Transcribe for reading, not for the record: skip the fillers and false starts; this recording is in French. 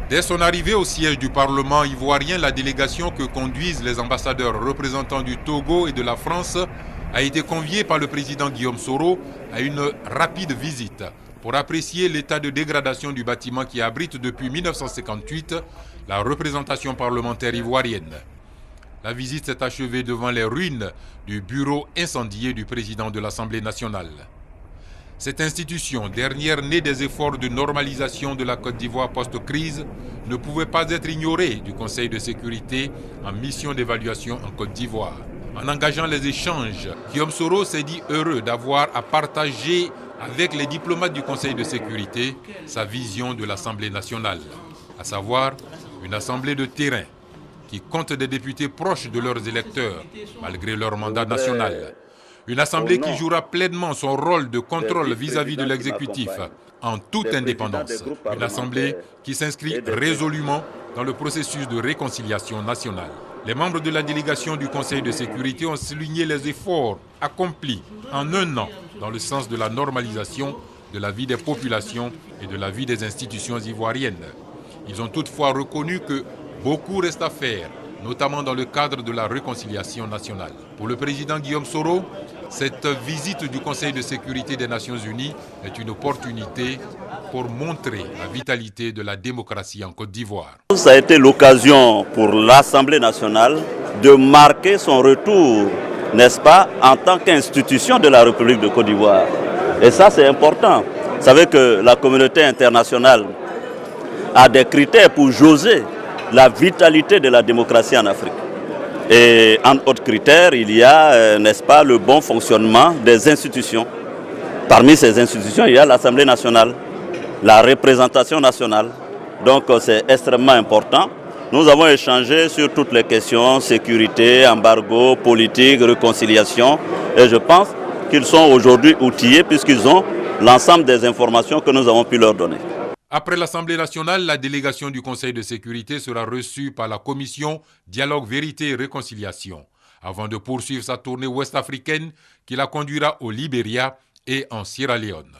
Dès son arrivée au siège du Parlement ivoirien, la délégation que conduisent les ambassadeurs représentants du Togo et de la France a été conviée par le président Guillaume Soro à une rapide visite pour apprécier l'état de dégradation du bâtiment qui abrite depuis 1958 la représentation parlementaire ivoirienne. La visite s'est achevée devant les ruines du bureau incendié du président de l'Assemblée nationale. Cette institution, dernière née des efforts de normalisation de la Côte d'Ivoire post-crise, ne pouvait pas être ignorée du Conseil de sécurité en mission d'évaluation en Côte d'Ivoire. En engageant les échanges, Guillaume Soro s'est dit heureux d'avoir à partager avec les diplomates du Conseil de sécurité sa vision de l'Assemblée nationale, à savoir une assemblée de terrain qui compte des députés proches de leurs électeurs, malgré leur mandat national. Une assemblée qui jouera pleinement son rôle de contrôle vis-à-vis de l'exécutif en toute indépendance. Une assemblée qui s'inscrit résolument dans le processus de réconciliation nationale. Les membres de la délégation du Conseil de sécurité ont souligné les efforts accomplis en un an dans le sens de la normalisation de la vie des populations et de la vie des institutions ivoiriennes. Ils ont toutefois reconnu que beaucoup reste à faire, notamment dans le cadre de la réconciliation nationale. Pour le président Guillaume Soro, cette visite du Conseil de sécurité des Nations Unies est une opportunité pour montrer la vitalité de la démocratie en Côte d'Ivoire. Ça a été l'occasion pour l'Assemblée nationale de marquer son retour, n'est-ce pas, en tant qu'institution de la République de Côte d'Ivoire. Et ça, c'est important. Vous savez que la communauté internationale a des critères pour jauger la vitalité de la démocratie en Afrique. Et en autres critères, il y a, n'est-ce pas, le bon fonctionnement des institutions. Parmi ces institutions, il y a l'Assemblée nationale, la représentation nationale. Donc c'est extrêmement important. Nous avons échangé sur toutes les questions, sécurité, embargo, politique, réconciliation. Et je pense qu'ils sont aujourd'hui outillés puisqu'ils ont l'ensemble des informations que nous avons pu leur donner. Après l'Assemblée nationale, la délégation du Conseil de sécurité sera reçue par la commission Dialogue, Vérité et Réconciliation, avant de poursuivre sa tournée ouest-africaine qui la conduira au Libéria et en Sierra Leone.